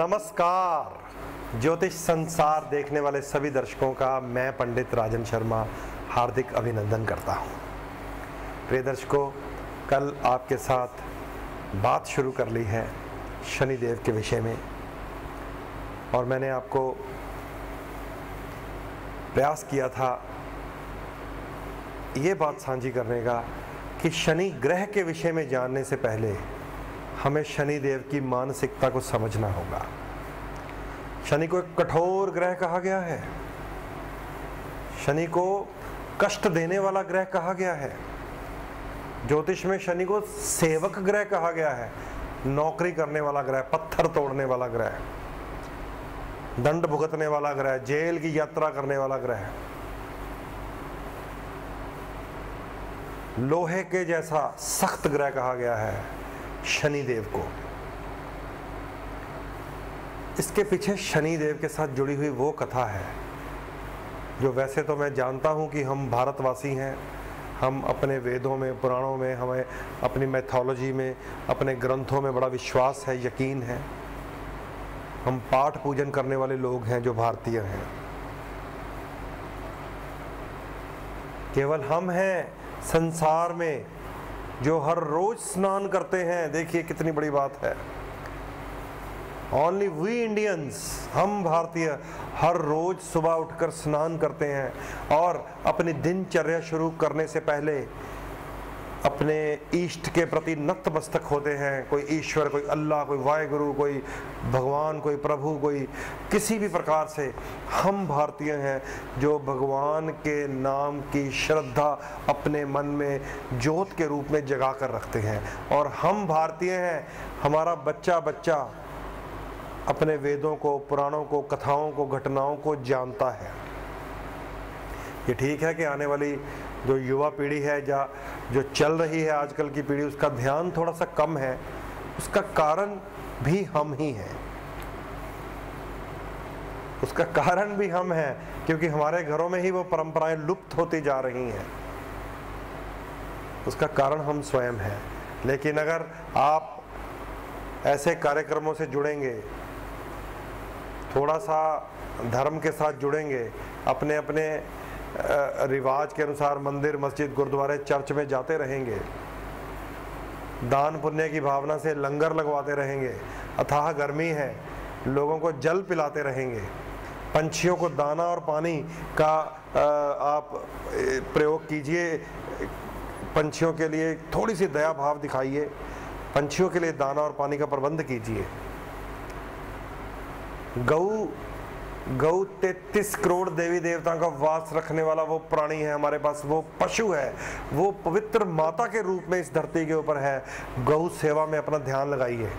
नमस्कार। ज्योतिष संसार देखने वाले सभी दर्शकों का मैं पंडित राजन शर्मा हार्दिक अभिनंदन करता हूँ। प्रिय दर्शकों, कल आपके साथ बात शुरू कर ली है शनिदेव के विषय में, और मैंने आपको प्रयास किया था ये बात साझी करने का कि शनि ग्रह के विषय में जानने से पहले हमें शनिदेव की मानसिकता को समझना होगा। शनि को एक कठोर ग्रह कहा गया है, शनि को कष्ट देने वाला ग्रह कहा गया है। ज्योतिष में शनि को सेवक ग्रह कहा गया है, नौकरी करने वाला ग्रह, पत्थर तोड़ने वाला ग्रह, दंड भुगतने वाला ग्रह, जेल की यात्रा करने वाला ग्रह, लोहे के जैसा सख्त ग्रह कहा गया है शनिदेव को। इसके पीछे शनिदेव के साथ जुड़ी हुई वो कथा है जो वैसे तो मैं जानता हूँ कि हम भारतवासी हैं, हम अपने वेदों में, पुराणों में, हमें अपनी मैथोलॉजी में, अपने ग्रंथों में बड़ा विश्वास है, यकीन है। हम पाठ पूजन करने वाले लोग हैं जो भारतीय हैं। केवल हम हैं संसार में जो हर रोज स्नान करते हैं। देखिए कितनी बड़ी बात है। ओनली वी इंडियंस, हम भारतीय हर रोज सुबह उठकर स्नान करते हैं और अपनी दिनचर्या शुरू करने से पहले अपने इष्ट के प्रति नतमस्तक होते हैं। कोई ईश्वर, कोई अल्लाह, कोई वाहेगुरु, कोई भगवान, कोई प्रभु, कोई किसी भी प्रकार से हम भारतीय हैं जो भगवान के नाम की श्रद्धा अपने मन में ज्योत के रूप में जगा कर रखते हैं। और हम भारतीय हैं, हमारा बच्चा बच्चा अपने वेदों को, पुराणों को, कथाओं को, घटनाओं को जानता है। ये ठीक है कि आने वाली जो युवा पीढ़ी है या जो चल रही है आजकल की पीढ़ी, उसका ध्यान थोड़ा सा कम है। उसका कारण भी हम ही हैं, उसका कारण भी हम हैं, क्योंकि हमारे घरों में ही वो परंपराएं लुप्त होती जा रही हैं। उसका कारण हम स्वयं हैं। लेकिन अगर आप ऐसे कार्यक्रमों से जुड़ेंगे, थोड़ा सा धर्म के साथ जुड़ेंगे, अपने अपने रिवाज के अनुसार मंदिर, मस्जिद, गुरुद्वारे, चर्च में जाते रहेंगे, दान पुण्य की भावना से लंगर लगवाते रहेंगे, अथाह गर्मी है, लोगों को जल पिलाते रहेंगे, पंछियों को दाना और पानी का आप प्रयोग कीजिए, पंछियों के लिए थोड़ी सी दया भाव दिखाइए, पंछियों के लिए दाना और पानी का प्रबंध कीजिए। गौ 33 करोड़ देवी देवताओं का वास रखने वाला वो प्राणी है हमारे पास, वो पशु है, वो पवित्र माता के रूप में इस धरती के ऊपर है। गौ सेवा में अपना ध्यान लगाइए,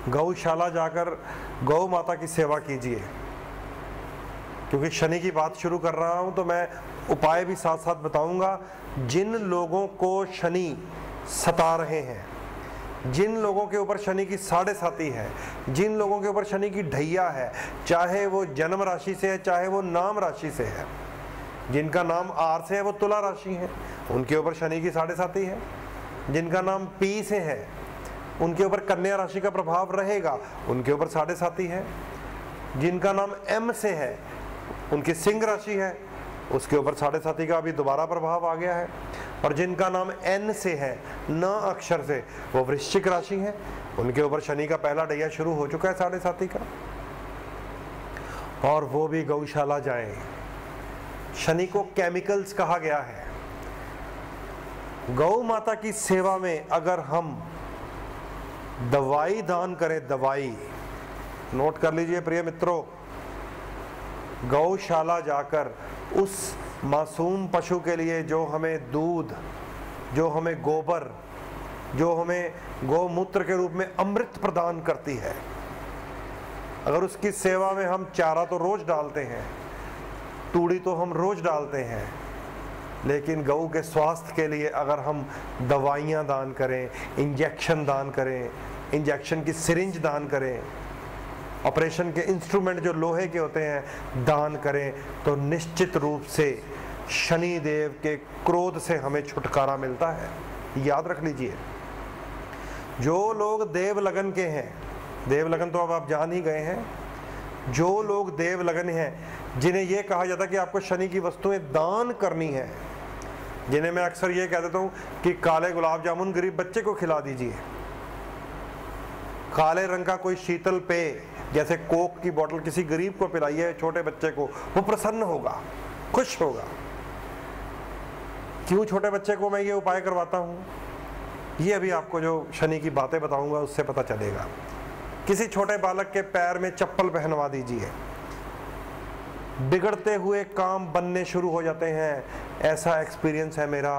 गौशाला जाकर गौ माता की सेवा कीजिए। क्योंकि शनि की बात शुरू कर रहा हूं तो मैं उपाय भी साथ साथ बताऊंगा। जिन लोगों को शनि सता रहे हैं, जिन लोगों के ऊपर शनि की साढ़े साती है, जिन लोगों के ऊपर शनि की ढैया है, चाहे वो जन्म राशि से है, चाहे वो नाम राशि से है, जिनका नाम आर से है वो तुला राशि है, उनके ऊपर शनि की साढ़े साती है। जिनका नाम पी से है उनके ऊपर कन्या राशि का प्रभाव रहेगा, उनके ऊपर साढ़े साती है। जिनका नाम एम से है उनकी सिंह राशि है, उसके ऊपर साढ़े साती का अभी दोबारा प्रभाव आ गया है। और जिनका नाम एन से है, न अक्षर से, वो वृश्चिक राशि है, उनके ऊपर शनि का पहला ढैया शुरू हो चुका है साढ़े साती का, और वो भी गौशाला जाएं। शनि को केमिकल्स कहा गया है। गौ माता की सेवा में अगर हम दवाई दान करें, दवाई नोट कर लीजिए प्रिय मित्रों, गौशाला जाकर उस मासूम पशु के लिए जो हमें दूध, जो हमें गोबर, जो हमें गौमूत्र के रूप में अमृत प्रदान करती है, अगर उसकी सेवा में हम चारा तो रोज डालते हैं, तूड़ी तो हम रोज डालते हैं, लेकिन गऊ के स्वास्थ्य के लिए अगर हम दवाइयाँ दान करें, इंजेक्शन दान करें, इंजेक्शन की सिरिंज दान करें, ऑपरेशन के इंस्ट्रूमेंट जो लोहे के होते हैं दान करें, तो निश्चित रूप से शनि देव के क्रोध से हमें छुटकारा मिलता है। याद रख लीजिए, जो लोग देव लगन के हैं, देव लगन तो अब आप जान ही गए हैं। जो लोग देव लगन हैं, जिन्हें यह कहा जाता है कि आपको शनि की वस्तुएं दान करनी है, जिन्हें मैं अक्सर ये कह देता हूं कि काले गुलाब जामुन गरीब बच्चे को खिला दीजिए, काले रंग का कोई शीतल पेय जैसे कोक की बोतल किसी गरीब को पिलाइए, छोटे बच्चे को, वो प्रसन्न होगा, खुश होगा। क्यों छोटे बच्चे को मैं ये उपाय करवाता हूं, ये अभी आपको जो शनि की बातें बताऊंगा उससे पता चलेगा। किसी छोटे बालक के पैर में चप्पल पहनवा दीजिए, बिगड़ते हुए काम बनने शुरू हो जाते हैं। ऐसा एक्सपीरियंस है मेरा।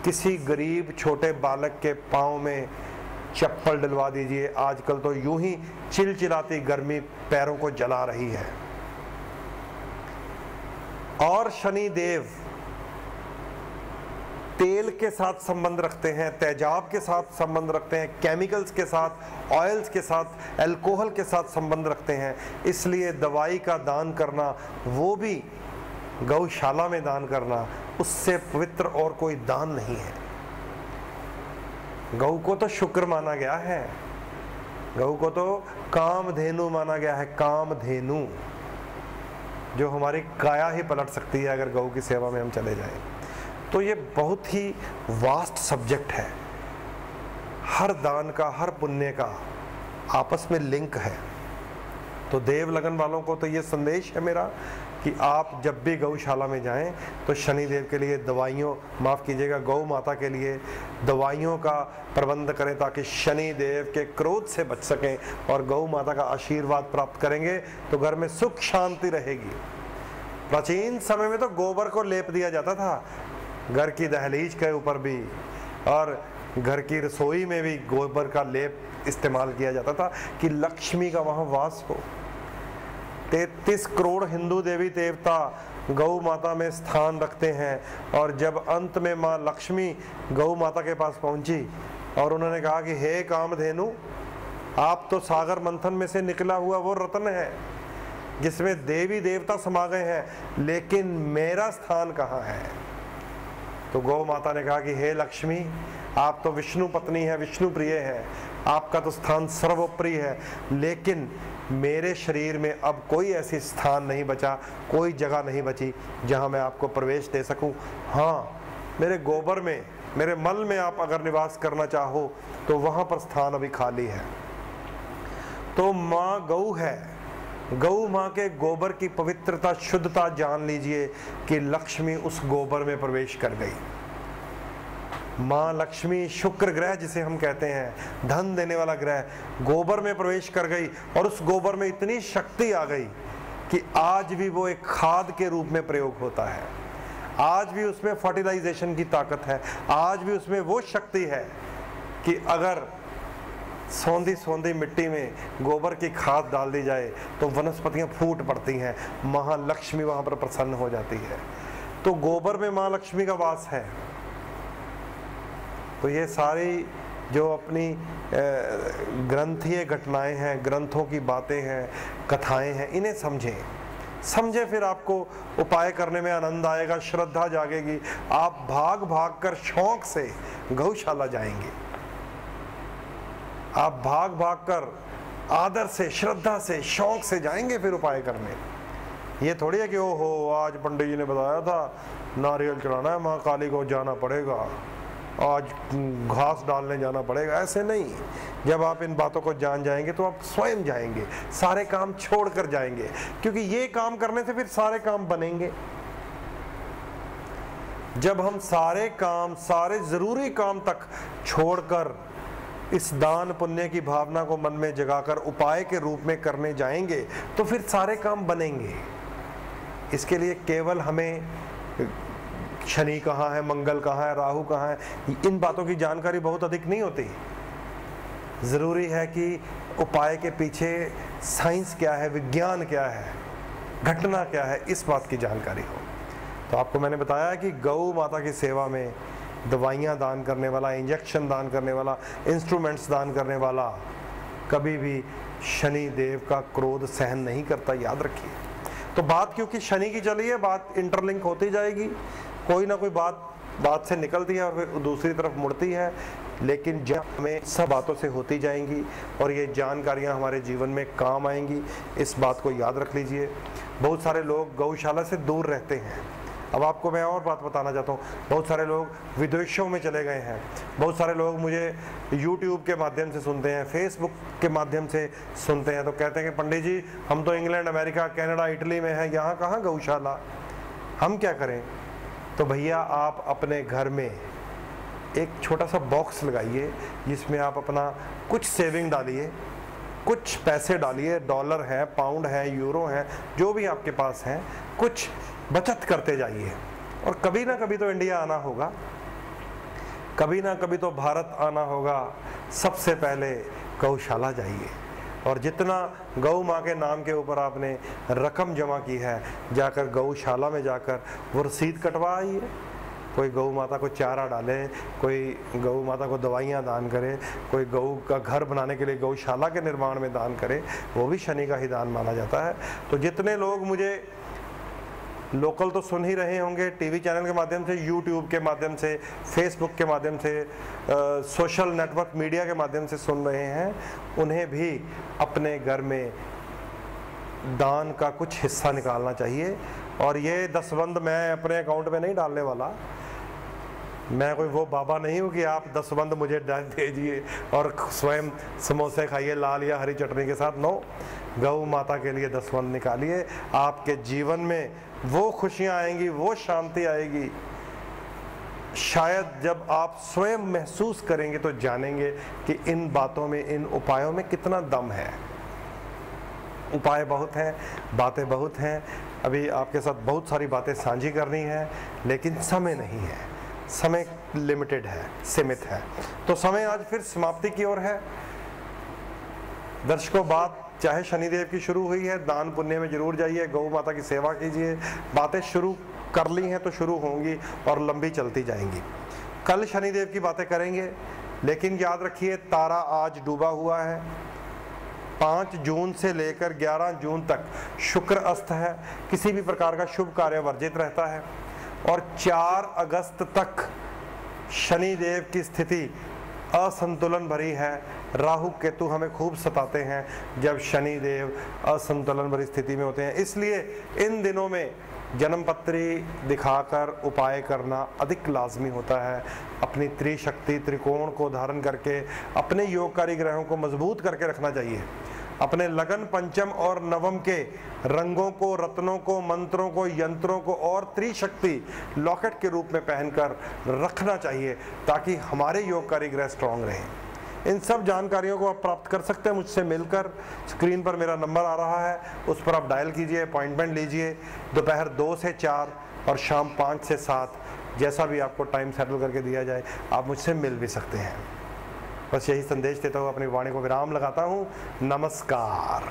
किसी गरीब छोटे बालक के पाँव में चप्पल डलवा दीजिए। आजकल तो यूं ही चिलचिलाती गर्मी पैरों को जला रही है। और शनि देव तेल के साथ संबंध रखते हैं, तेजाब के साथ संबंध रखते हैं, केमिकल्स के साथ, ऑयल्स के साथ, अल्कोहल के साथ संबंध रखते हैं। इसलिए दवाई का दान करना, वो भी गौशाला में दान करना, उससे पवित्र और कोई दान नहीं है। गौ को तो शुक्र माना गया है, गौ को तो कामधेनु माना गया है। कामधेनु जो हमारी काया ही पलट सकती है अगर गौ की सेवा में हम चले जाएं। तो ये बहुत ही वास्ट सब्जेक्ट है। हर दान का, हर पुण्य का आपस में लिंक है। तो देव लगन वालों को तो ये संदेश है मेरा कि आप जब भी गौशाला में जाएं तो शनि देव के लिए दवाइयों, माफ़ कीजिएगा, गौ माता के लिए दवाइयों का प्रबंध करें ताकि शनि देव के क्रोध से बच सकें और गौ माता का आशीर्वाद प्राप्त करेंगे तो घर में सुख शांति रहेगी। प्राचीन समय में तो गोबर को लेप दिया जाता था, घर की दहलीज के ऊपर भी, और घर की रसोई में भी गोबर का लेप इस्तेमाल किया जाता था कि लक्ष्मी का वहाँ वास हो। 33 करोड़ हिंदू देवी देवता गौ माता में स्थान रखते हैं। और जब अंत में माँ लक्ष्मी गौ माता के पास पहुंची और उन्होंने कहा कि हे कामधेनु, आप तो सागर मंथन में से निकला हुआ वो रत्न है जिसमें देवी देवता समा गए हैं, लेकिन मेरा स्थान कहाँ है? तो गौ माता ने कहा कि हे लक्ष्मी, आप तो विष्णु पत्नी है, विष्णु प्रिय है, आपका तो स्थान सर्वोपरि है, लेकिन मेरे शरीर में अब कोई ऐसी स्थान नहीं बचा, कोई जगह नहीं बची जहां मैं आपको प्रवेश दे सकूं। हाँ, मेरे गोबर में, मेरे मल में आप अगर निवास करना चाहो तो वहां पर स्थान अभी खाली है। तो माँ गौ है, गौ माँ के गोबर की पवित्रता, शुद्धता जान लीजिए कि लक्ष्मी उस गोबर में प्रवेश कर गई। माँ लक्ष्मी शुक्र ग्रह जिसे हम कहते हैं, धन देने वाला ग्रह, गोबर में प्रवेश कर गई और उस गोबर में इतनी शक्ति आ गई कि आज भी वो एक खाद के रूप में प्रयोग होता है। आज भी उसमें फर्टिलाइजेशन की ताकत है। आज भी उसमें वो शक्ति है कि अगर सौंधी सौंधी मिट्टी में गोबर की खाद डाल दी जाए तो वनस्पतियां फूट पड़ती हैं, महालक्ष्मी वहां पर प्रसन्न हो जाती है। तो गोबर में माँ लक्ष्मी का वास है। तो ये सारी जो अपनी ग्रंथीय घटनाएं हैं, ग्रंथों की बातें हैं, कथाएं हैं, इन्हें समझें, फिर आपको उपाय करने में आनंद आएगा, श्रद्धा जागेगी। आप भाग भाग कर शौक से गौशाला जाएंगे, आप भाग भाग कर आदर से, श्रद्धा से, शौक से जाएंगे फिर उपाय करने। ये थोड़ी है कि ओहो आज पंडित जी ने बताया था नारियल चढ़ाना है, माँ काली को जाना पड़ेगा, आज घास डालने जाना पड़ेगा, ऐसे नहीं। जब आप इन बातों को जान जाएंगे तो आप स्वयं जाएंगे, सारे काम छोड़कर जाएंगे, क्योंकि ये काम करने से फिर सारे काम बनेंगे। जब हम सारे काम, सारे जरूरी काम तक छोड़कर इस दान पुण्य की भावना को मन में जगाकर उपाय के रूप में करने जाएंगे तो फिर सारे काम बनेंगे। इसके लिए केवल हमें शनि कहाँ है, मंगल कहाँ है, राहु कहाँ है, इन बातों की जानकारी बहुत अधिक नहीं होती। ज़रूरी है कि उपाय के पीछे साइंस क्या है, विज्ञान क्या है, घटना क्या है, इस बात की जानकारी हो। तो आपको मैंने बताया कि गौ माता की सेवा में दवाइयाँ दान करने वाला, इंजेक्शन दान करने वाला, इंस्ट्रूमेंट्स दान करने वाला कभी भी शनि देव का क्रोध सहन नहीं करता, याद रखिए। तो बात क्योंकि शनि की चली है, बात इंटरलिंक होती जाएगी, कोई ना कोई बात से निकलती है और फिर दूसरी तरफ मुड़ती है। लेकिन जब हमें सब बातों से होती जाएंगी और ये जानकारियाँ हमारे जीवन में काम आएंगी, इस बात को याद रख लीजिए। बहुत सारे लोग गौशाला से दूर रहते हैं। अब आपको मैं और बात बताना चाहता हूँ, बहुत सारे लोग विदेशों में चले गए हैं, बहुत सारे लोग मुझे YouTube के माध्यम से सुनते हैं, Facebook के माध्यम से सुनते हैं, तो कहते हैं कि पंडित जी हम तो इंग्लैंड, अमेरिका, कनाडा, इटली में हैं, यहाँ कहाँ गौशाला, हम क्या करें? तो भैया आप अपने घर में एक छोटा सा बॉक्स लगाइए जिसमें आप अपना कुछ सेविंग डालिए, कुछ पैसे डालिए, डॉलर है, पाउंड है, यूरो है, जो भी आपके पास है, कुछ बचत करते जाइए। और कभी ना कभी तो इंडिया आना होगा, कभी ना कभी तो भारत आना होगा। सबसे पहले गौशाला जाइए और जितना गौ माँ के नाम के ऊपर आपने रकम जमा की है, जाकर गौशाला में जाकर वो रसीद कटवा आइए। कोई गौ माता को चारा डाले, कोई गौ माता को दवाइयाँ दान करे, कोई गौ का घर बनाने के लिए गौशाला के निर्माण में दान करे, वो भी शनि का ही दान माना जाता है। तो जितने लोग मुझे लोकल तो सुन ही रहे होंगे, टीवी चैनल के माध्यम से, यूट्यूब के माध्यम से, फेसबुक के माध्यम से, सोशल नेटवर्क मीडिया के माध्यम से सुन रहे हैं, उन्हें भी अपने घर में दान का कुछ हिस्सा निकालना चाहिए। और ये दसबंद मैं अपने अकाउंट में नहीं डालने वाला, मैं कोई वो बाबा नहीं हूँ कि आप दसबंद मुझे दीजिए और स्वयं समोसे खाइए लाल या हरी चटनी के साथ। नो, गौ माता के लिए दसबंद निकालिए, आपके जीवन में वो खुशियाँ आएंगी, वो शांति आएगी, शायद जब आप स्वयं महसूस करेंगे तो जानेंगे कि इन बातों में, इन उपायों में कितना दम है। उपाय बहुत हैं, बातें बहुत हैं, अभी आपके साथ बहुत सारी बातें साझी करनी है, लेकिन समय नहीं है, समय लिमिटेड है, सीमित है। तो समय आज फिर समाप्ति की ओर है। दर्शकों, बात चाहे शनिदेव की शुरू हुई है, दान पुण्य में जरूर जाइए, गौ माता की सेवा कीजिए। बातें शुरू कर ली हैं तो शुरू होंगी और लंबी चलती जाएंगी। कल शनिदेव की बातें करेंगे, लेकिन याद रखिए तारा आज डूबा हुआ है। 5 जून से लेकर 11 जून तक शुक्र अस्त है, किसी भी प्रकार का शुभ कार्य वर्जित रहता है। और 4 अगस्त तक शनिदेव की स्थिति असंतुलन भरी है। राहु केतु हमें खूब सताते हैं जब शनिदेव असंतुलन भरी स्थिति में होते हैं। इसलिए इन दिनों में जन्मपत्री दिखाकर उपाय करना अधिक लाजमी होता है। अपनी त्रिशक्ति त्रिकोण को धारण करके अपने योगकारी ग्रहों को मजबूत करके रखना चाहिए। अपने लगन, पंचम और नवम के रंगों को, रत्नों को, मंत्रों को, यंत्रों को और त्रिशक्ति लॉकेट के रूप में पहनकर रखना चाहिए, ताकि हमारे योगकारी ग्रह स्ट्रांग रहें। इन सब जानकारियों को आप प्राप्त कर सकते हैं मुझसे मिलकर। स्क्रीन पर मेरा नंबर आ रहा है, उस पर आप डायल कीजिए, अपॉइंटमेंट लीजिए। दोपहर 2 से 4 और शाम 5 से 7, जैसा भी आपको टाइम सेटल करके दिया जाए, आप मुझसे मिल भी सकते हैं। बस यही संदेश देता हुआ अपनी वाणी को विराम लगाता हूँ। नमस्कार।